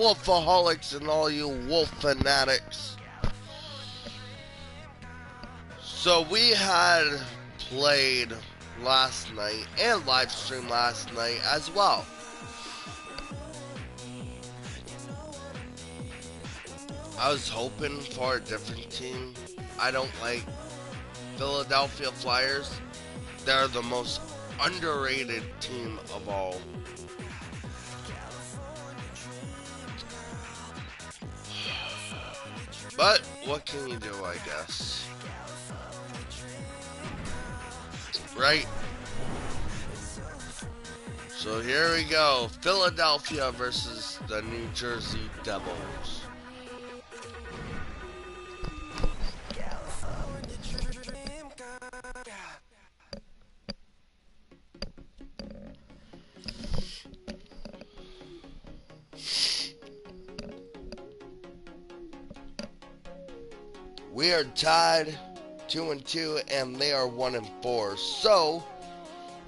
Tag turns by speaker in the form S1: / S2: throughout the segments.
S1: Wolfaholics and all you Wolf fanatics. So we had played last night and live streamed last night as well. I was hoping for a different team. I don't like Philadelphia Flyers. They're the most underrated team of all. But what can you do, I guess? Right? So here we go. Philadelphia versus the New Jersey Devils. We are tied 2-2 and they are 1-4. So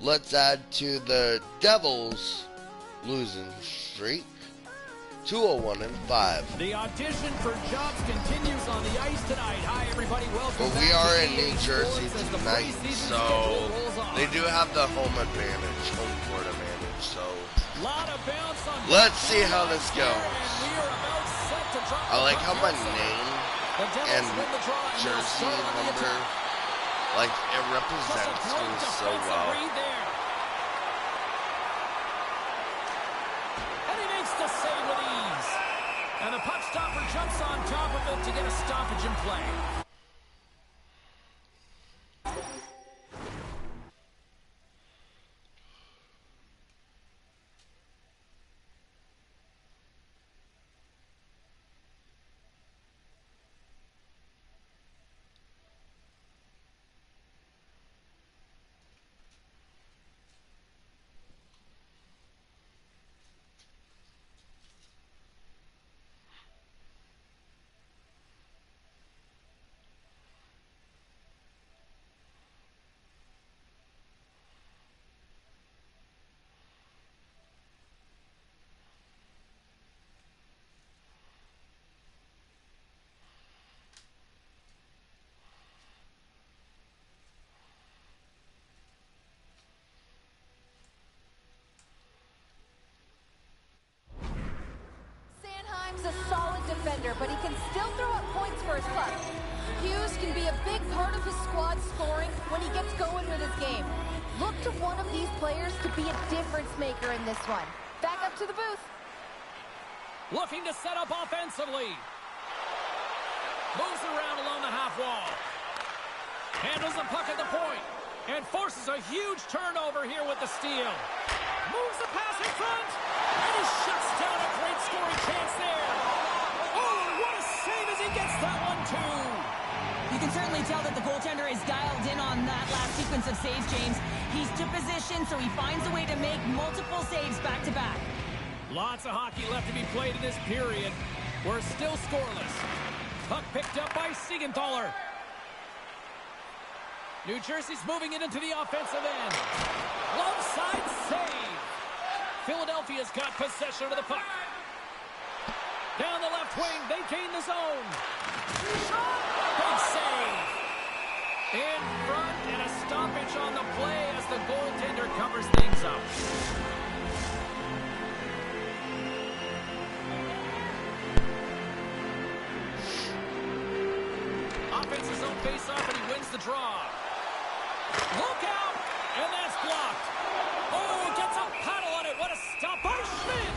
S1: let's add to the Devils losing streak to a 1-5.
S2: The audition for jobs continues on the ice tonight. Hi everybody, welcome.
S1: But we are in New Jersey tonight, so they do have the home advantage, home court advantage. So let's see how this goes. I like how my name and jersey number, like, it represents me so well.
S2: And he makes the save with ease. And the puck stopper jumps on top of it to get a stoppage in play.
S3: A solid defender, but he can still throw up points for his club. Hughes can be a big part of his squad scoring when he gets going with his game. Look to one of these players to be a difference maker in this one. Back up to the booth.
S2: Looking to set up offensively. Moves around along the half wall. Handles the puck at the point. And forces a huge turnover here with the steal. Moves the pass in front. And he shuts down a great scoring chance there. Oh, what a save as he gets that one, too.
S4: You can certainly tell that the goaltender is dialed in on that last sequence of saves, James. He's to position, so he finds a way to make multiple saves back-to-back.
S2: Lots of hockey left to be played in this period. We're still scoreless. Puck picked up by Siegenthaler. New Jersey's moving it into the offensive end. Love side save. Philadelphia's got possession of the puck. Down the left wing, they gain the zone. Shot! Big save. In front, and a stoppage on the play as the goaltender covers things up. Offensive zone face-off, and he wins the draw. Look out! And that's blocked. Oh, gets a paddle on it. What a stop by Schmidt!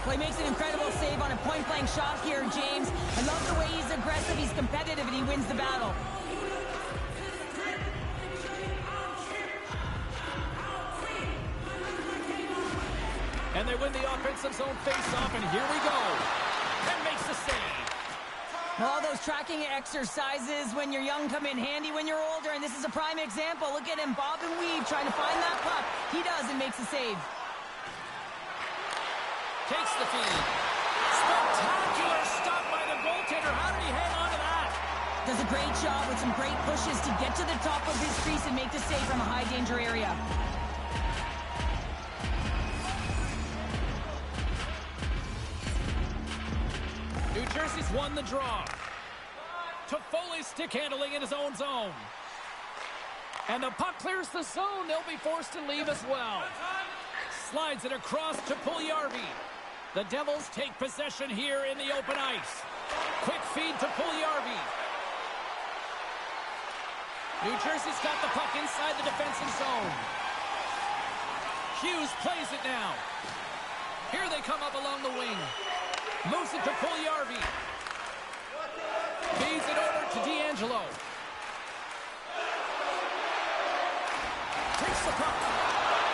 S4: Well, he makes an incredible save on a point-blank shot here, James. I love the way he's aggressive, he's competitive, and he wins the battle.
S2: And they win the offensive zone face-off, and here we go. And makes the save.
S4: All those tracking exercises when you're young come in handy when you're older, and this is a prime example. Look at him, bob and weave, trying to find that puck. He does and makes a save.
S2: Takes the feed. Spectacular stop by the goaltender. How did he hang on to that?
S4: Does a great job with some great pushes to get to the top of his crease and make the save from a high-danger area.
S2: Jersey's won the draw. Toffoli's stick handling in his own zone. And the puck clears the zone. They'll be forced to leave as well. Slides it across to Puljujarvi. The Devils take possession here in the open ice. Quick feed to Puljujarvi. New Jersey's got the puck inside the defensive zone. Hughes plays it now. Here they come up along the wing. Moves it to Puljujarvi. Feeds it over to D'Angelo. Takes the puck.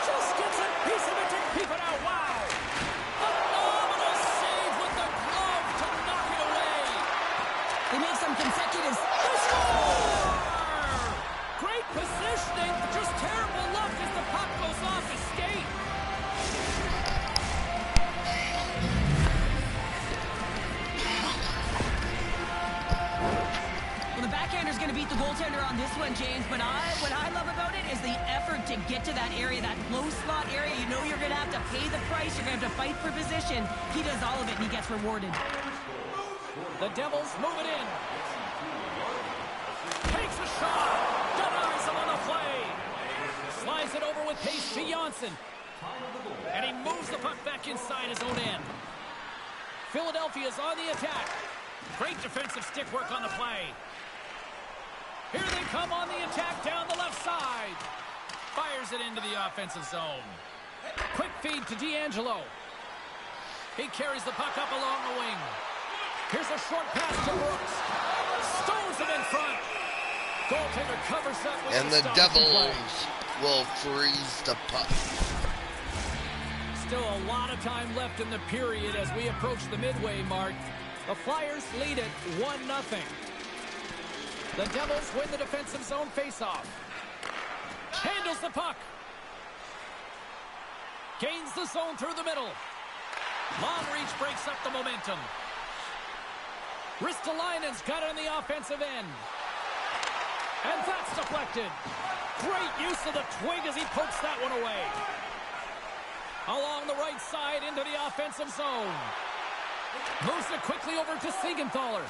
S2: Just gets a piece of it to keep it out. Wow. Phenomenal save with the glove to knock it away.
S4: They make some consecutives.
S2: They score! Great positioning. Just terrible luck as the puck goes off his skate.
S4: Well, the backhander's going to beat the goaltender on this one, James, but what I love about it is the effort to get to that area, that low slot area. You know you're going to have to pay the price. You're going to have to fight for position. He does all of it, and he gets rewarded.
S2: The Devils move it in. Takes a shot. Denies him on the play. Slides it over with pace to Janssen. And he moves the puck back inside his own end. Philadelphia's on the attack. Great defensive stick work on the play. Here they come on the attack down the left side. Fires it into the offensive zone. Quick feed to D'Angelo. He carries the puck up along the wing. Here's a short pass to Brooks. Stones him in front. Goaltender covers up with
S1: And the Devils will freeze the puck.
S2: Still a lot of time left in the period as we approach the midway mark. The Flyers lead it 1-0. The Devils win the defensive zone faceoff. Handles the puck. Gains the zone through the middle. Long reach breaks up the momentum. Ristolainen's got it on the offensive end. And that's deflected. Great use of the twig as he pokes that one away. Along the right side into the offensive zone. Moves it quickly over to Siegenthaler.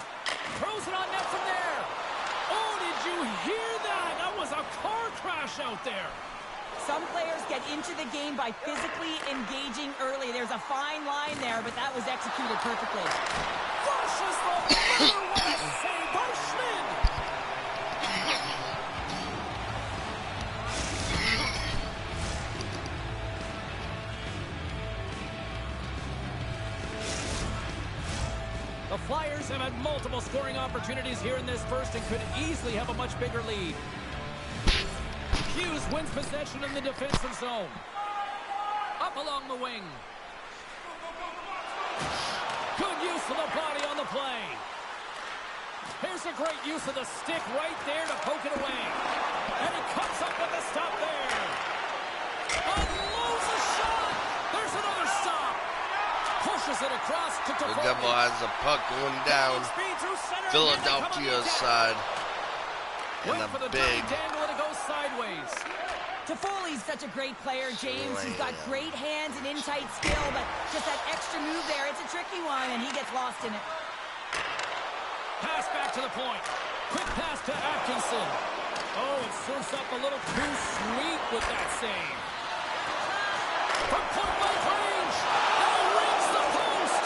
S2: Throws it on net from there. Oh, did you hear that? That was a car crash out there.
S4: Some players get into the game by physically engaging early. There's a fine line there, but that was executed perfectly.
S2: Flushes the middle with a save by Schmid. The Flyers have had multiple scoring opportunities here in this first and could easily have a much bigger lead. Hughes wins possession in the defensive zone. Up along the wing. Good use of the body on the play. Here's a great use of the stick right there to poke it away. And he comes up with a stop there. Unloads a shot. There's another stop. Pushes it across to Toffoli.
S1: The Devil has the puck going down Philadelphia's side. And a big
S2: dangle and it goes sideways.
S4: Toffoli's such a great player, James. He's got great hands and in-tight skill, but just that extra move there, it's a tricky one, and he gets lost in it.
S2: Pass back to the point. Quick pass to Atkinson. Oh, it serves up a little too sweet with that save. From point-blank range. And he rings the post.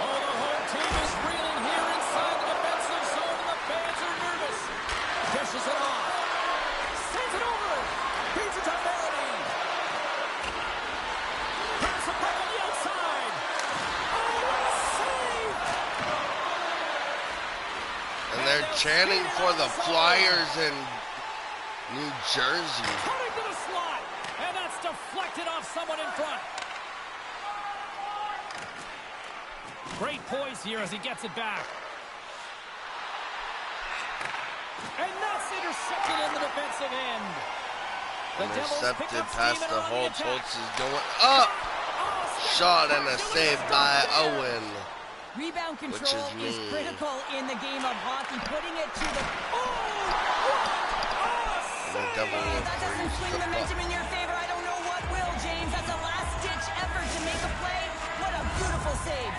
S2: Oh, the whole team is reeling here inside the defensive zone, and the fans are nervous. Dishes it off. Sends it over. Beats it to Melody. Pass it back on the outside. Oh, what a save.
S1: And they're chanting for the Flyers in New Jersey.
S2: Cutting to the slot. And that's deflected off someone in front. Great poise here as he gets it back. And that's intercepted in the defensive end. The
S1: Intercepted past the hole. Holtz is going up. Shot and a save by Owen.
S4: Rebound control is critical in the game of hockey. Putting it to the...
S1: And the Devil will
S4: That doesn't
S1: freeze
S4: swing
S1: the
S4: momentum
S1: puck.
S4: in your favor. I don't know what will, James. That's a last-ditch effort to make a play. What a beautiful save.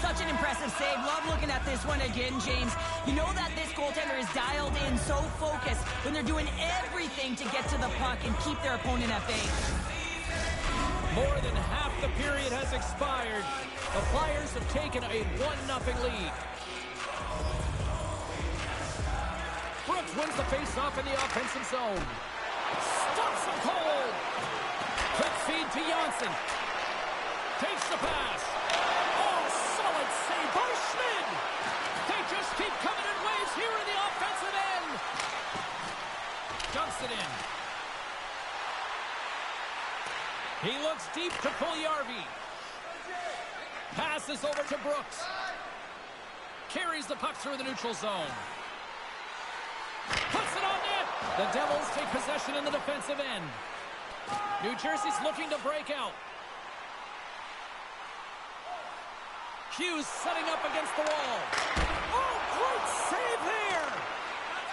S4: Such an impressive save. Love looking at this one again, James. You know that this goaltender is dialed in, so focused when they're doing everything to get to the puck and keep their opponent at bay.
S2: More than half the period has expired. The Flyers have taken a 1-0 lead. Brooks wins the face-off in the offensive zone. Stops him cold. Quick feed to Janssen. Takes the pass. Oh, solid save by Schmid. They just keep coming in waves here in the offensive end. Dumps it in. He looks deep to Puljujarvi. Passes over to Brooks. Carries the puck through the neutral zone. Puts it on net. The Devils take possession in the defensive end. New Jersey's looking to break out. Hughes setting up against the wall. Oh, great save there.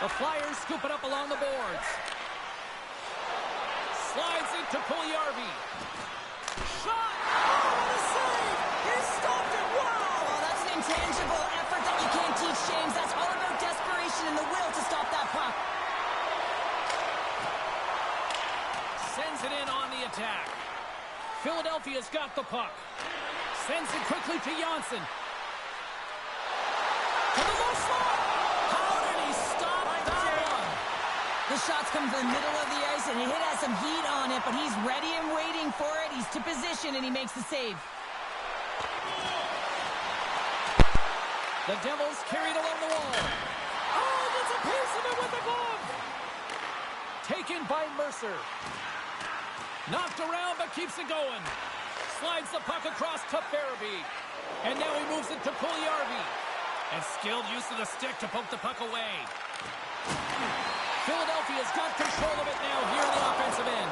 S2: The Flyers scoop it up along the boards. Slides it to Puljujarvi. Shot! Oh, what a save! He stopped it! Wow!
S4: Oh, that's an intangible effort that you can't teach, James. That's all about desperation and the will to stop that puck.
S2: Sends it in on the attack. Philadelphia's got the puck. Sends it quickly to Janssen. To the low slot. How did he stop that one?
S4: The shots come to the middle of the ice, and he has some heat on it, but he's ready and waiting for it. He's to position, and he makes the save.
S2: The Devils carried along the wall. Oh, gets a piece of it with the glove. Taken by Mercer. Knocked around, but keeps it going. Slides the puck across to Farabee. And now he moves it to Puljujarvi. And skilled use of the stick to poke the puck away. Philadelphia's got control of it now here in the offensive end.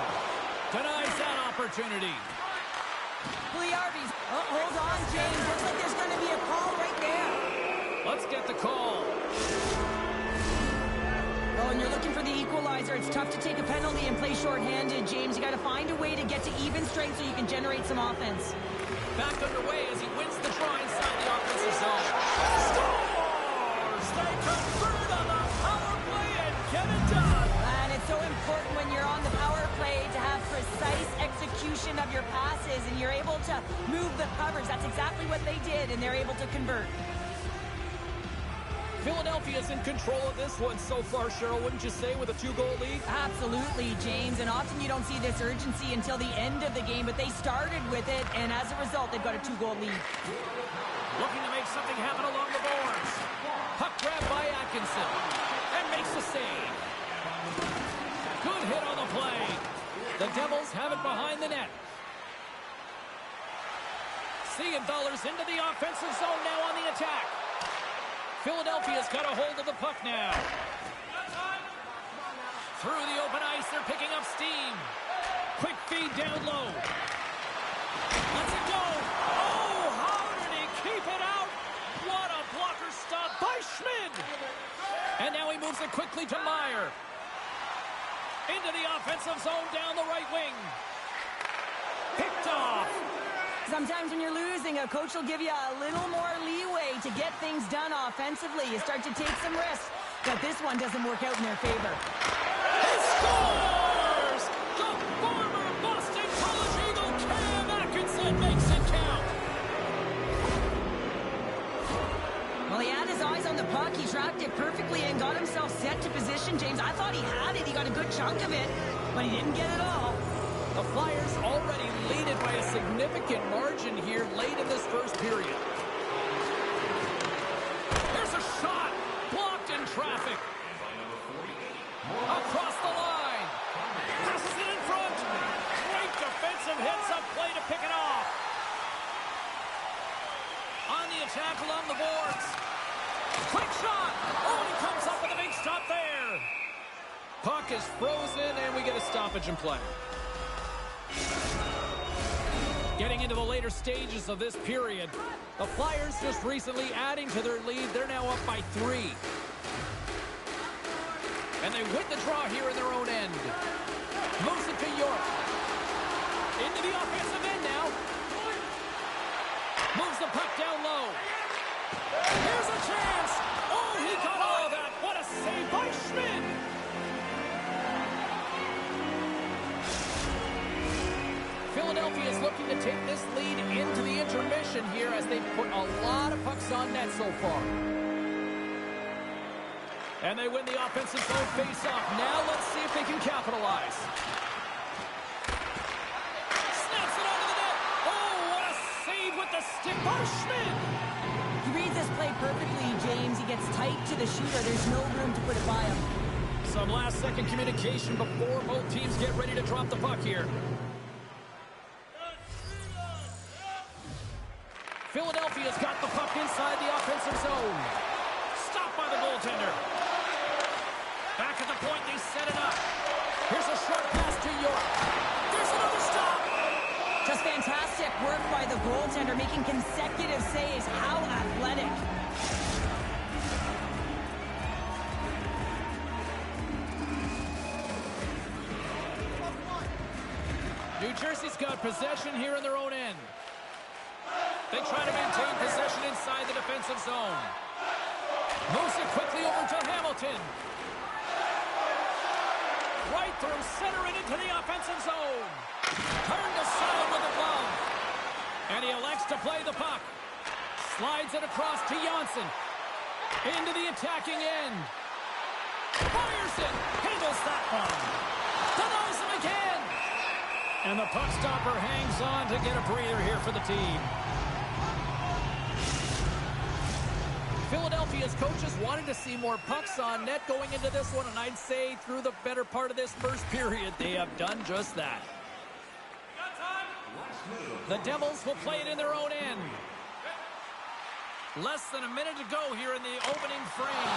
S2: Denies that opportunity.
S4: Puljujarvi's... Oh, hold on, James. Looks like there's going to be a call right there.
S2: Let's get the call.
S4: Oh, and you're looking for the equalizer. It's tough to take a penalty and play shorthanded, James. You got to find a way to get to even strength so you can generate some offense.
S2: Back underway as he wins the draw inside the offensive zone. Scores! They convert on the power play and get it done.
S4: And it's so important when you're on the power play to have precise execution of your passes, and you're able to move the coverage. That's exactly what they did, and they're able to convert.
S2: Philadelphia's in control of this one so far, Cheryl, wouldn't you say, with a 2-goal lead?
S4: Absolutely, James, and often you don't see this urgency until the end of the game, but they started with it, and as a result, they've got a 2-goal lead.
S2: Looking to make something happen along the boards. Puck grab by Atkinson, and makes the save. Good hit on the play. The Devils have it behind the net. Siegenthaler's into the offensive zone now on the attack. Philadelphia's got a hold of the puck now. Through the open ice, they're picking up steam. Quick feed down low. Lets it go. Oh, how did he keep it out? What a blocker stop by Schmid. And now he moves it quickly to Meyer. Into the offensive zone down the right wing. Picked off.
S4: Sometimes when you're losing, a coach will give you a little more leeway to get things done offensively. You start to take some risks, but this one doesn't work out in their favor.
S2: He scores! The former Boston College Eagle Cam Atkinson makes it count.
S4: Well, he had his eyes on the puck. He tracked it perfectly and got himself set to position, James. I thought he had it. He got a good chunk of it, but he didn't get it all.
S2: The Flyers already lead it by a significant margin here late in this first period. There's a shot. Blocked in traffic. Across the line. Passes it in front. Great defensive hits up play to pick it off. On the attack along the boards. Quick shot. Oh, and he comes up with a big stop there. Puck is frozen, and we get a stoppage in play. Getting into the later stages of this period, the Flyers just recently adding to their lead. They're now up by 3. And they win the draw here in their own end. Moves it to York. Into the offensive end now. Moves the puck down low. they've put a lot of pucks on net so far. And they win the offensive zone face-off. Now let's see if they can capitalize. Snaps it onto the net. Oh, what a save with the stick by Schmidt.
S4: He reads this play perfectly, James. He gets tight to the shooter. There's no room to put it by him.
S2: Some last-second communication before both teams get ready to drop the puck here. Philadelphia's got the puck inside the offensive zone. Stopped by the goaltender. Back at the point, they set it up. Here's a short pass to York. There's another stop.
S4: Just fantastic work by the goaltender, making consecutive saves. How athletic.
S2: New Jersey's got possession here in their own end. They try to maintain possession inside the defensive zone. Moves it quickly over to Hamilton. Right through center and into the offensive zone. Turned aside with a glove. And he elects to play the puck. Slides it across to Janssen. Into the attacking end. Fires it. Handles that one. Denies him again. And the puck stopper hangs on to get a breather here for the team. Philadelphia's coaches wanted to see more pucks on net going into this one, and I'd say through the better part of this first period, they have done just that. The Devils will play it in their own end. Less than a minute to go here in the opening frame.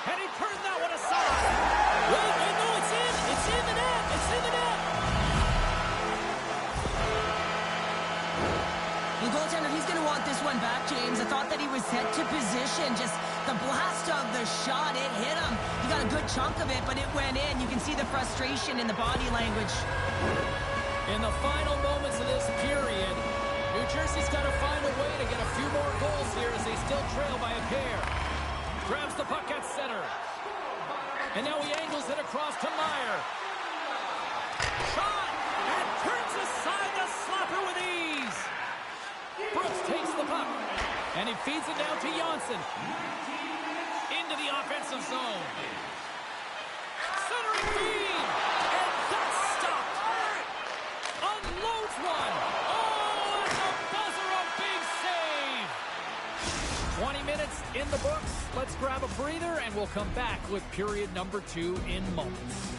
S2: And he turned that one aside. Wait, no, it's in. It's in the net. It's in the net.
S4: The goaltender, he's going to want this one back, James. I thought that he was set to position. Just the blast of the shot, it hit him. He got a good chunk of it, but it went in. You can see the frustration in the body language.
S2: In the final moments of this period, New Jersey's got to find a way to get a few more goals here as they still trail by a pair. Grabs the puck at center. And now he angles it across to Meyer. Shot! And turns aside the slapper with ease. Brooks takes the puck. And he feeds it down to Janssen. Into the offensive zone. Centering feed. And that's stopped. Unloads one. Oh, that's a buzzer, a big save. 20 minutes in the books. Let's grab a breather, and we'll come back with period number 2 in moments.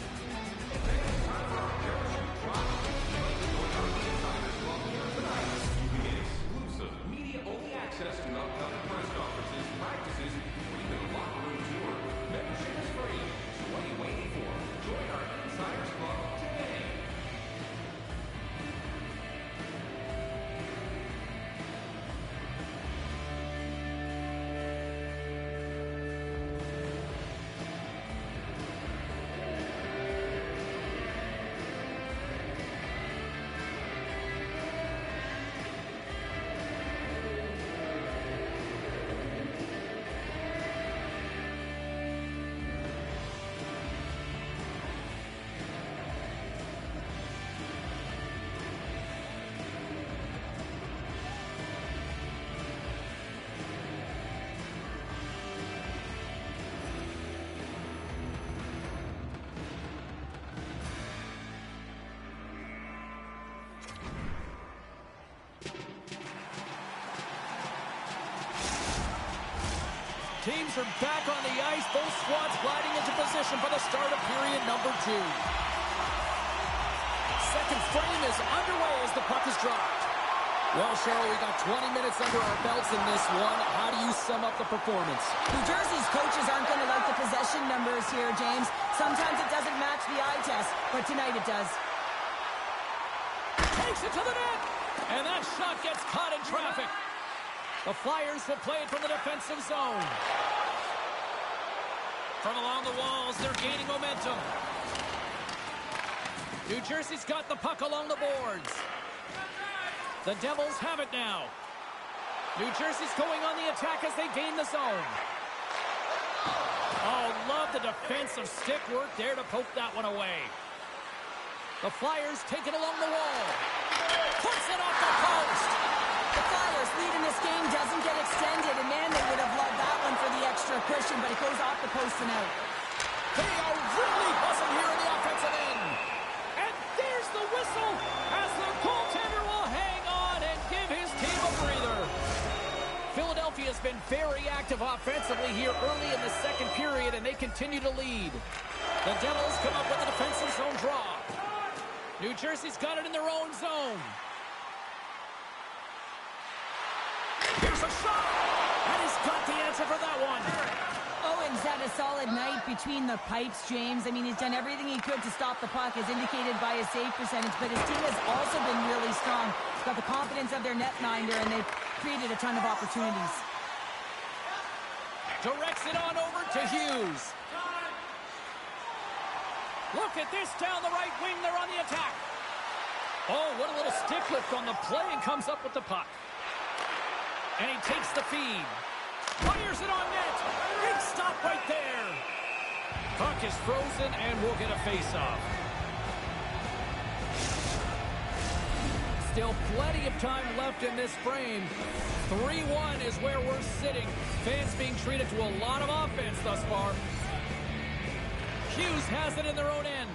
S2: Teams are back on the ice. Both squads gliding into position for the start of period number 2. Second frame is underway as the puck is dropped. Well, Cheryl, we got 20 minutes under our belts in this one. How do you sum up the performance?
S4: New Jersey's coaches aren't going to like the possession numbers here, James. Sometimes it doesn't match the eye test, but tonight it does.
S2: Takes it to the net. And that shot gets caught in traffic. The Flyers will play it from the defensive zone. From along the walls, they're gaining momentum. New Jersey's got the puck along the boards. The Devils have it now. New Jersey's going on the attack as they gain the zone. Oh, love the defensive stick work there to poke that one away. The Flyers take it along the wall. Puts it off the post.
S4: The Flyers This lead in this game doesn't get extended, and man, they would have loved that one for the extra cushion, but it goes off the post and out.
S2: They are really buzzing here in the offensive end. And there's the whistle as the goaltender will hang on and give his team a breather. Philadelphia has been very active offensively here early in the second period, and they continue to lead. The Devils come up with a defensive zone draw. New Jersey's got it in their own zone. Here's a shot, and he's got the answer for that one.
S4: Owen's had a solid night between the pipes, James. I mean, he's done everything he could to stop the puck, as indicated by his save percentage, but his team has also been really strong. Got the confidence of their netminder, and they've created a ton of opportunities.
S2: Directs it on over to Hughes. Look at this down the right wing. They're on the attack. Oh, what a little stick lift on the play, and comes up with the puck. And he takes the feed. Fires it on net. Big stop right there. Puck is frozen, and we'll get a face-off. Still plenty of time left in this frame. 3-1 is where we're sitting. Fans being treated to a lot of offense thus far. Hughes has it in their own end.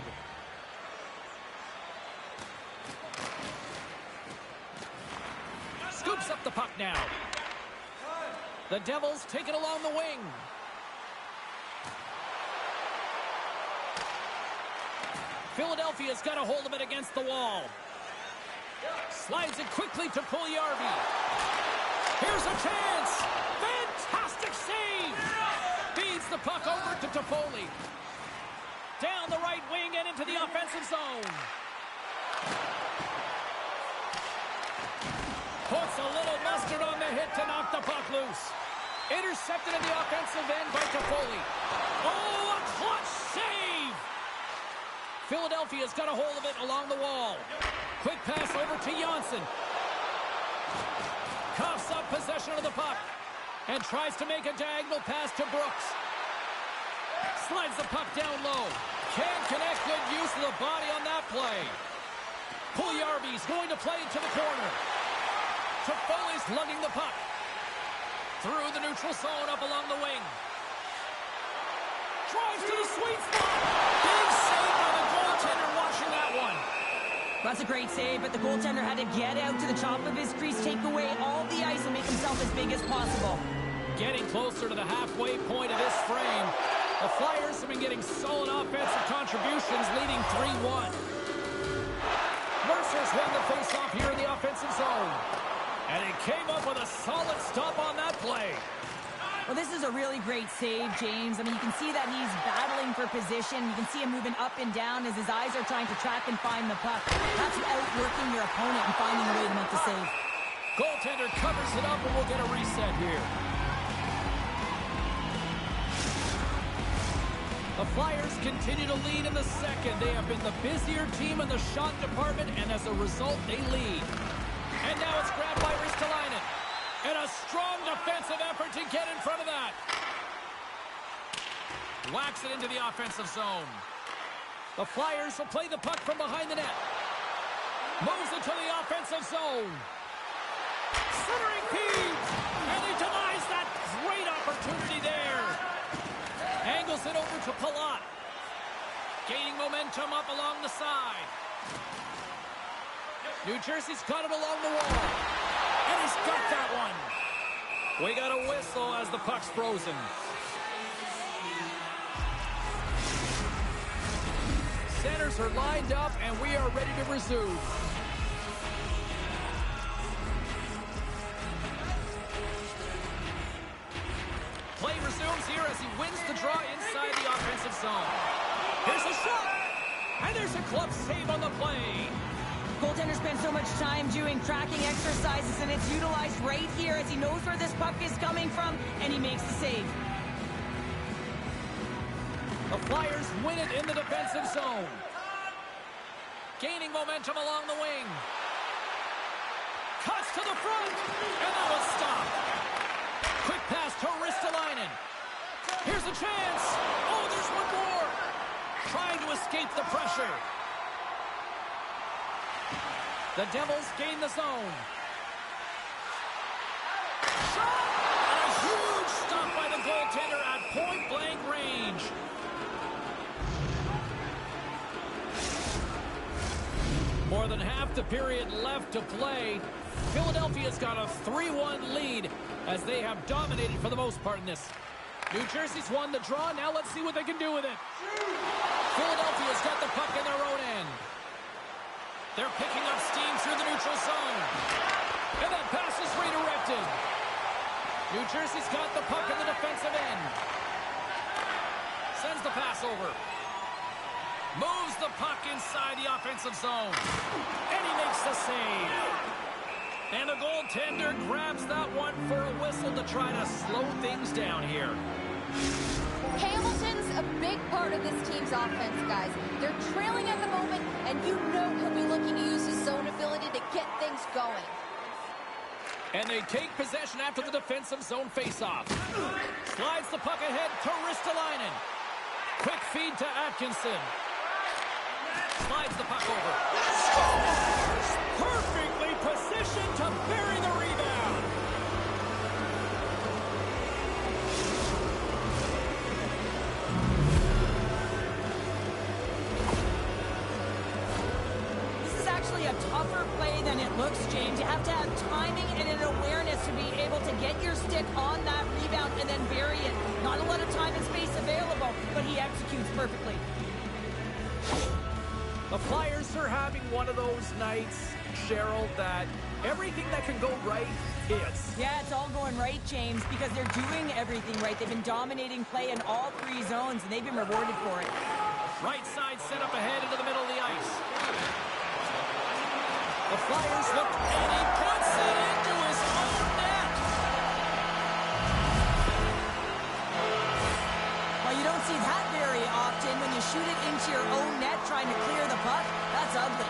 S2: Scoops up the puck now. The Devils take it along the wing. Philadelphia's got a hold of it against the wall. Slides it quickly to Puljujarvi. Here's a chance. Fantastic save. Feeds the puck over to Toffoli. Down the right wing and into the offensive zone. Puts a little mustard on the hit to knock the puck loose. Intercepted in the offensive end by Toffoli. Oh, a clutch save! Philadelphia's got a hold of it along the wall. Quick pass over to Janssen. Coughs up possession of the puck and tries to make a diagonal pass to Brooks. Slides the puck down low. Can't connect. Good use of the body on that play. Puljujarvi's going to play it to the corner. Toffoli's lugging the puck. Through the neutral zone up along the wing. Drives to the sweet spot. Big save by the goaltender watching that one.
S4: That's a great save, but the goaltender had to get out to the top of his crease, take away all the ice, and make himself as big as possible.
S2: Getting closer to the halfway point of this frame. The Flyers have been getting solid offensive contributions, leading 3-1. Mercer's won the faceoff here in the offensive zone. And he came up with a solid stop on that play.
S4: Well, this is a really great save, James. I mean, you can see that he's battling for position. You can see him moving up and down as his eyes are trying to track and find the puck. That's outworking your opponent and finding a way to make the save.
S2: Goaltender covers it up, and we'll get a reset here. The Flyers continue to lead in the second. They have been the busier team in the shot department, and as a result, they lead. And now it's grabbed by Ristolainen. And a strong defensive effort to get in front of that. Whacks it into the offensive zone. The Flyers will play the puck from behind the net. Moves it to the offensive zone. Centering feed. And he denies that great opportunity there. Angles it over to Palat. Gaining momentum up along the side. New Jersey's got it along the wall. And he's got that one. We got a whistle as the puck's frozen. Centers are lined up, and we are ready to resume. Play resumes here as he wins the draw inside the offensive zone. Here's a shot. And there's a glove save on the play.
S4: Goaltender spends so much time doing tracking exercises, and it's utilized right here as he knows where this puck is coming from, and he makes the save.
S2: The Flyers win it in the defensive zone. Gaining momentum along the wing. Cuts to the front, and that was stopped. Quick pass to Ristolainen. Here's a chance. Oh, there's one more. Trying to escape the pressure. The Devils gain the zone. shot! And a huge stop by the goaltender at point-blank range. More than half the period left to play. Philadelphia's got a 3-1 lead as they have dominated for the most part in this. New Jersey's won the draw. Now let's see what they can do with it. Philadelphia's got the puck in their own end. They're picking up steam through the neutral zone. And that pass is redirected. New Jersey's got the puck in the defensive end. Sends the pass over. Moves the puck inside the offensive zone. And he makes the save. And the goaltender grabs that one for a whistle to try to slow things down here.
S3: Hamilton's a big part of this team's offense, guys. They're trailing at the moment, and you know he'll be looking to use his zone ability to get things going.
S2: And they take possession after the defensive zone faceoff. Slides the puck ahead to Ristolainen. Quick feed to Atkinson. Slides the puck over. Scores! Perfectly positioned to bury the rebound.
S4: This is actually a tougher play than it looks, James. You have to have timing and an awareness to be able to get your stick on that rebound and then bury it. Not a lot of time and space available, but he executes perfectly.
S2: The Flyers are having one of those nights, Cheryl, that everything that can go right hits.
S4: Yeah, it's all going right, James, because they're doing everything right. They've been dominating play in all three zones, and they've been rewarded for it.
S2: Right side set up ahead into the middle of the ice. The Flyers look, and he puts it into his own net.
S4: Well, you don't see that very often when you shoot it into your own net trying to clear the puck. That's ugly.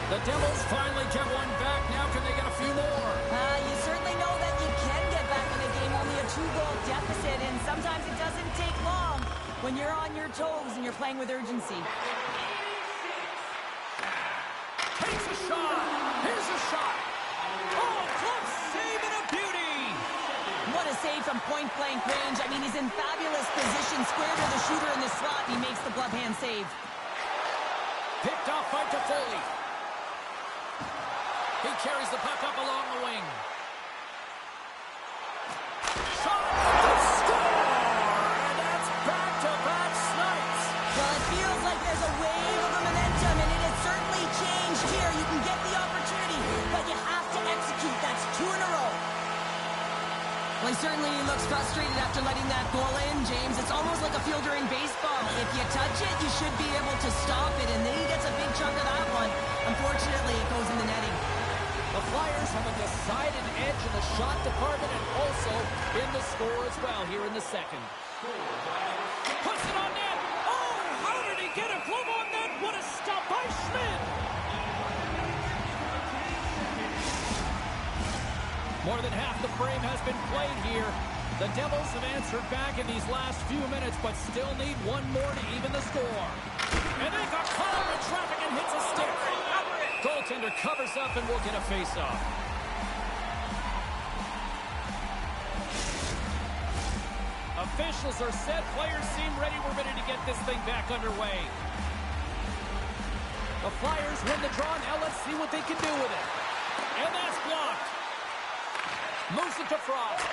S2: The Devils finally get one back. Now can they get a few more?
S4: You certainly know that you can get back in a game, only a 2-goal deficit, and sometimes it doesn't take long when you're on your toes and you're playing with urgency.
S2: Takes a shot. Here's a shot. Oh, close save and a beauty.
S4: What a save from point-blank range. I mean, he's in fabulous position, square to the shooter in the slot, and he makes the glove hand save.
S2: Picked off by Toffoli. He carries the puck up along the wing. Shot to score! And that's back-to-back snipes.
S4: Well, it feels like there's a wave of momentum, and it has certainly changed here. You can get the opportunity, but you have to execute. That's 2 in a row. Well, he certainly looks frustrated after letting that goal in, James. It's almost like a field during baseball. If you touch it, you should be able to stop it, and then he gets a big chunk of that one. Unfortunately, it goes in the netting.
S2: The Flyers have a decided edge in the shot department and also in the score as well here in the second. Puts it on net. Oh, how did he get a glove on net? What a stop by Schmidt. More than half the frame has been played here. The Devils have answered back in these last few minutes, but still need one more to even the score. And they got caught in traffic and hits a stick. Goaltender covers up and will get a face-off. Officials are set. Players seem ready. We're ready to get this thing back underway. The Flyers win the draw. Now let's see what they can do with it. And that's blocked. Moves it to Frost.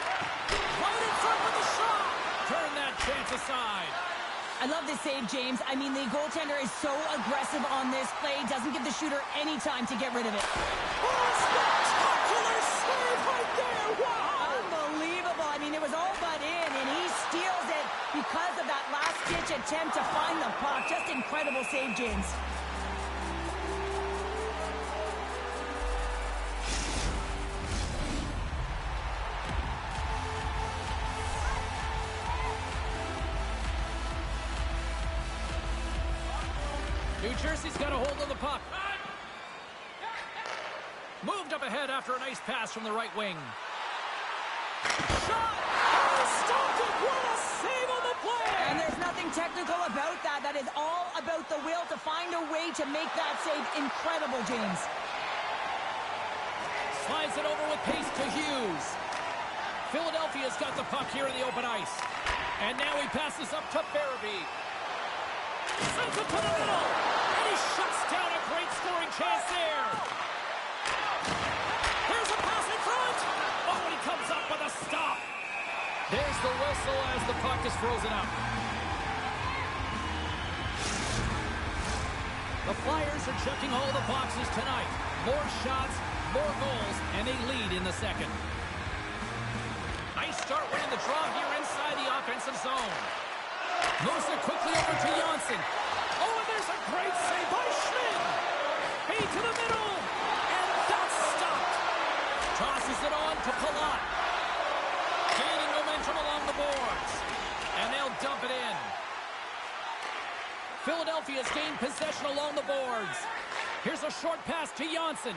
S2: Right in front with the shot. Turn that chance aside.
S4: I love this save, James. I mean, the goaltender is so aggressive on this play. Doesn't give the shooter any time to get rid of it.
S2: Oh, spectacular save right there. Wow.
S4: Unbelievable. I mean, it was all but in, and he steals it because of that last-ditch attempt to find the puck. Just incredible save, James.
S2: New Jersey's got a hold of the puck. Moved up ahead after a nice pass from the right wing. Shot! Oh, stopped it! What a save on the play!
S4: And there's nothing technical about that. That is all about the will to find a way to make that save incredible, James.
S2: Slides it over with pace to Hughes. Philadelphia's got the puck here in the open ice. And now he passes up to Farabee. Sends it to the middle. And he shuts down a great scoring chance there. Here's a pass in front. Oh, and he comes up with a stop. There's the whistle as the puck is frozen up. The Flyers are checking all the boxes tonight. More shots, more goals, and they lead in the second. Nice start winning the draw here inside the offensive zone. Moves it quickly over to Janssen. Oh, and there's a great save by Schmidt. Feed to the middle, and that's stopped. Tosses it on to Palat. Gaining momentum along the boards, and they'll dump it in. Philadelphia's gained possession along the boards. Here's a short pass to Janssen.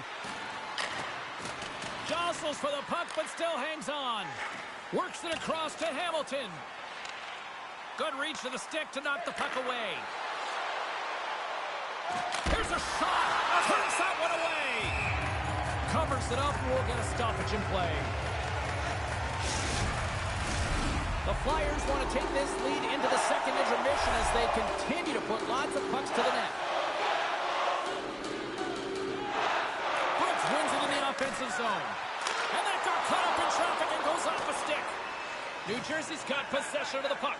S2: Jostles for the puck, but still hangs on. Works it across to Hamilton. Good reach to the stick to knock the puck away. Here's a shot. Turns that one away. Covers it up. We'll get a stoppage in play. The Flyers want to take this lead into the second intermission as they continue to put lots of pucks to the net. Brooks wins it in the offensive zone. And that got caught up in traffic and goes off a stick. New Jersey's got possession of the puck.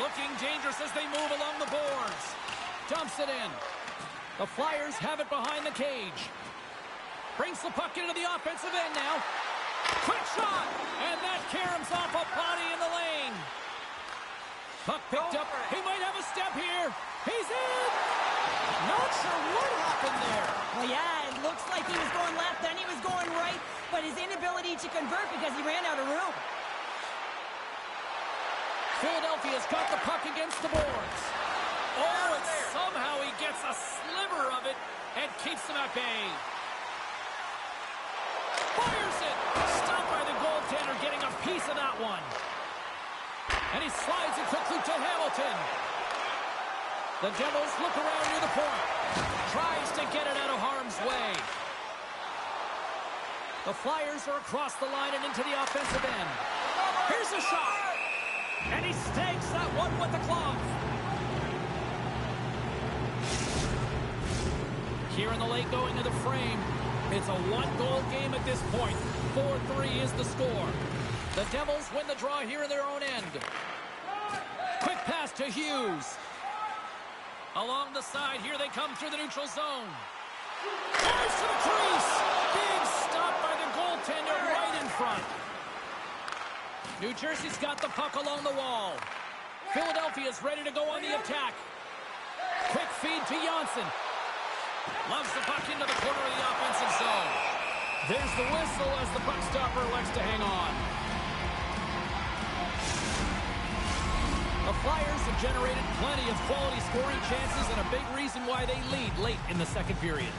S2: Looking dangerous as they move along the boards. Dumps it in. The Flyers have it behind the cage. Brings the puck into the offensive end now. Quick shot! And that caroms off a body in the lane. Puck picked up. He might have a step here. He's in! Not sure what happened there.
S4: Well, yeah, it looks like he was going left, then he was going right, but his inability to convert because he ran out of room.
S2: Philadelphia's got the puck against the boards. Oh, and somehow he gets a sliver of it and keeps them at bay. Fires it! Stopped by the goaltender, getting a piece of that one. And he slides it quickly to Hamilton. The Devils look around near the point. Tries to get it out of harm's way. The Flyers are across the line and into the offensive end. Here's a shot. And he stakes that one with the glove. Here in the late going to the frame. It's a one-goal game at this point. 4-3 is the score. The Devils win the draw here in their own end. Quick pass to Hughes. Along the side, here they come through the neutral zone. Fires to the crease. Big stop by the goaltender right in front. New Jersey's got the puck along the wall. Philadelphia's ready to go on the attack. Quick feed to Janssen. Loves the puck into the corner of the offensive zone. There's the whistle as the puck stopper elects to hang on. The Flyers have generated plenty of quality scoring chances and a big reason why they lead late in the second period.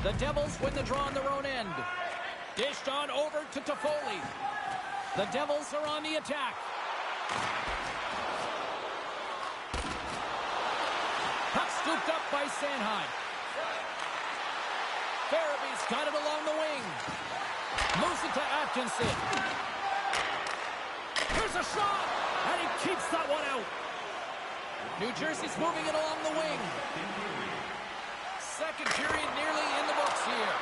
S2: The Devils win the draw on their own end. Dished on over to Toffoli. The Devils are on the attack. Puck scooped up by Sanheim. Farabee's got it along the wing. Moves it to Atkinson. Here's a shot, and he keeps that one out. New Jersey's moving it along the wing. Second period nearly in the books here.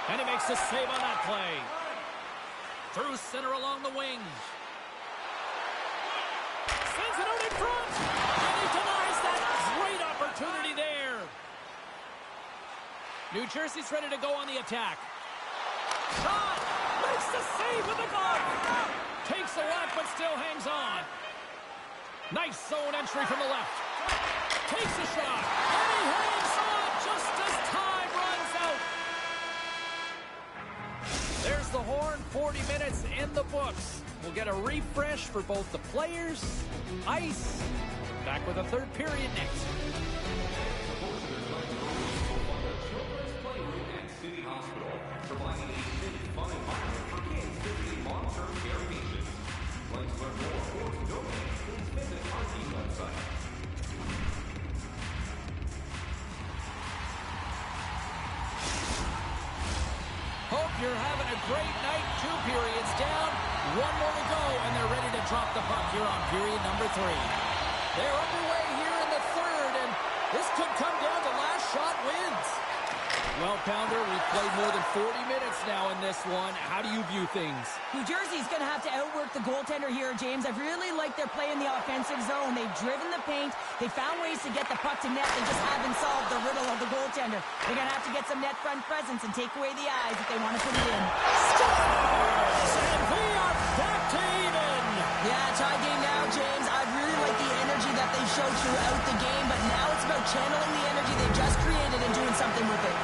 S2: And he makes a save on that play. Through center along the wing. Sends it out in front. And he denies that great opportunity there. New Jersey's ready to go on the attack. Shot. Makes the save with the glove. Takes a whack but still hangs on. Nice zone entry from the left. Takes a shot. And he hangs on just as time runs out. There's the horn. 40 minutes in the books. We'll get a refresh for both the players, ice. Back with a third period next.
S5: City Hospital, providing a safe, fun environment for kids visiting long-term care patients. Let's learn more or donate
S2: you're having a great night. 2 periods down, 1 more to go, and they're ready to drop the puck here on period number 3. They're underway here in the third, and this could come down to last shot wins. Well, Pounder, we've played more than 40 minutes now in this one. How do you view things?
S4: New Jersey's going to have to outwork the goaltender here, James. I've really liked their play in the offensive zone. They've driven the paint. They found ways to get the puck to net. They just haven't solved the riddle of the goaltender. They're going to have to get some net front presence and take away the eyes if they want to put it in.
S2: Scores! And we are back to even!
S4: Yeah, tie game now, James. I really like the energy that they showed throughout the game, but now it's about channeling the energy they've just created and doing something with it.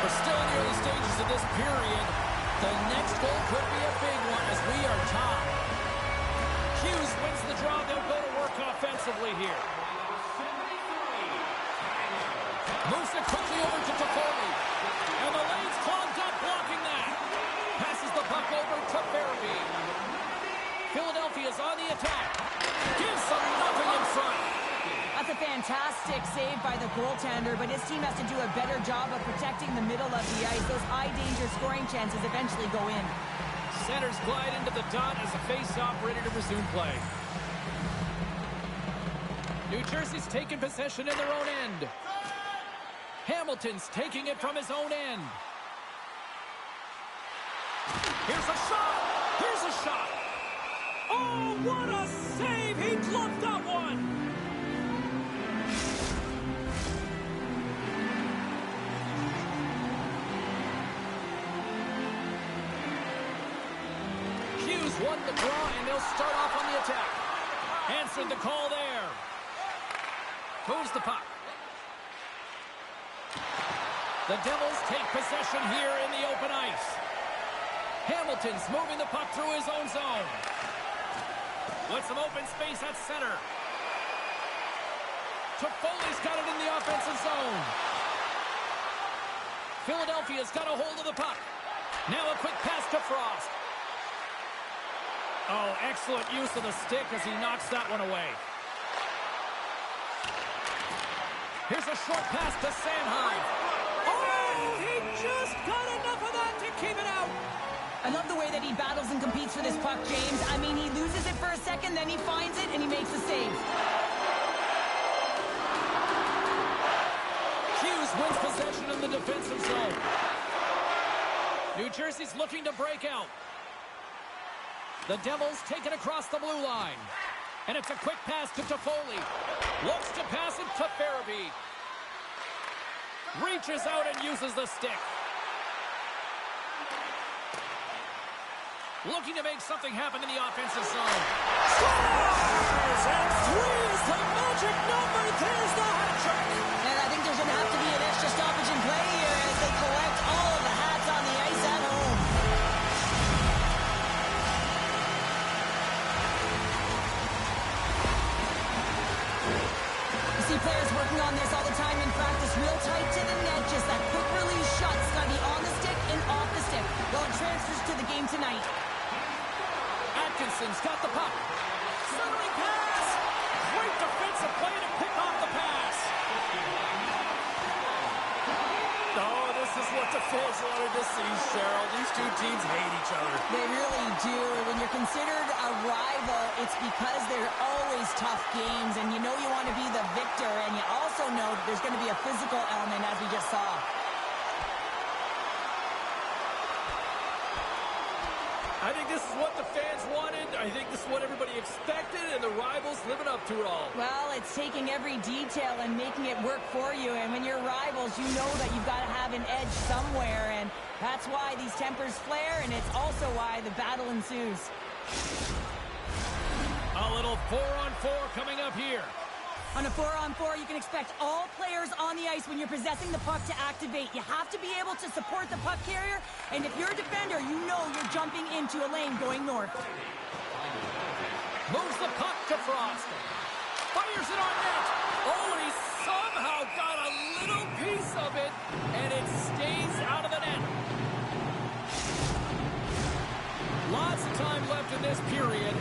S2: We're still in the early stages of this period. The next goal could be a big one as we are tied. Hughes wins the draw. They'll go to work offensively here. Moves it quickly over to Toffoli. And the lane's clogged up, blocking that. Passes the puck over to Farabee. Philadelphia's on the attack. Gives them nothing in front.
S4: That's a fantastic save by the goaltender, but his team has to do a better job of protecting the middle of the ice. Those high-danger scoring chances eventually go in.
S2: Centers glide into the dot as a face-off ready to resume play. New Jersey's taking possession in their own end. Hamilton's taking it from his own end. Here's a shot! Here's a shot! Oh, what a save! He gloved that one! Hughes won the draw, and they'll start off on the attack. Answered the call there. Moves the puck. The Devils take possession here in the open ice. Hamilton's moving the puck through his own zone. With some open space at center. Toffoli's got it in the offensive zone. Philadelphia's got a hold of the puck. Now a quick pass to Frost. Oh, excellent use of the stick as he knocks that one away. Here's a short pass to Sanheim. Oh, he just got enough of that to keep it out.
S4: I love the way that he battles and competes for this puck, James. I mean, he loses it for a second, then he finds it, and he makes the save.
S2: Hughes wins possession in the defensive zone. New Jersey's looking to break out. The Devils take it across the blue line. And it's a quick pass to Toffoli. Looks to pass it to Farabee. Reaches out and uses the stick. Looking to make something happen in the offensive zone. Scores! And 3 is the magic number. There's the hat trick.
S4: And I think there's going to have to be an extra stoppage in play here as they collect all of the hats on the ice at home. You see players working on this all the time in practice, real tight to the net. Just that quick release shot. It's got to be on the stick and off the stick. Well, it transfers to the game tonight.
S2: Atkinson's got the puck. Centering pass. Great defensive play to pick off the pass. Oh, this is what the fans wanted to see, Cheryl. These two teams hate each other.
S4: They really do. When you're considered a rival, it's because they're always tough games, and you know you want to be the victor, and you also know there's going to be a physical element, as we just saw.
S2: I think this is what the fans wanted. I think this is what everybody expected, and the rivals living up to it all.
S4: Well, it's taking every detail and making it work for you, and when you're rivals, you know that you've got to have an edge somewhere, and that's why these tempers flare, and it's also why the battle ensues.
S2: A little 4-on-4 coming up here.
S4: On a 4-on-4, you can expect all players on the ice when you're possessing the puck to activate. You have to be able to support the puck carrier, and if you're a defender, you know you're jumping into a lane going north.
S2: Moves the puck to Frost. Fires it on net. Oh, and he somehow got a little piece of it, and it stays out of the net. Lots of time left in this period.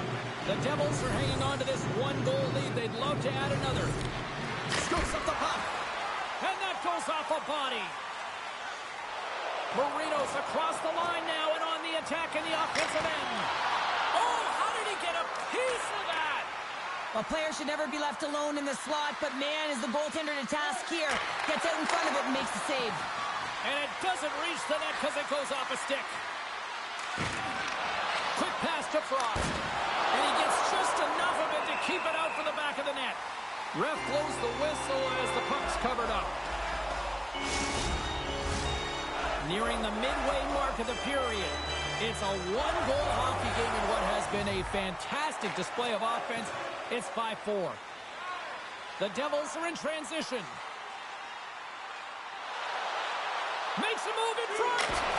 S2: The Devils are hanging on to this 1-goal lead. They'd love to add another. Scoops up the puck. And that goes off a body. Marino's across the line now and on the attack in the offensive end. Oh, how did he get a piece of that?
S4: Well, players should never be left alone in the slot, but man, is the goaltender to task here. Gets out in front of it and makes the save.
S2: And it doesn't reach the net because it goes off a stick. Quick pass to Frost. And he gets just enough of it to keep it out for the back of the net. Ref blows the whistle as the puck's covered up. Nearing the midway mark of the period. It's a one-goal hockey game in what has been a fantastic display of offense. It's 5-4. The Devils are in transition. Makes a move in front.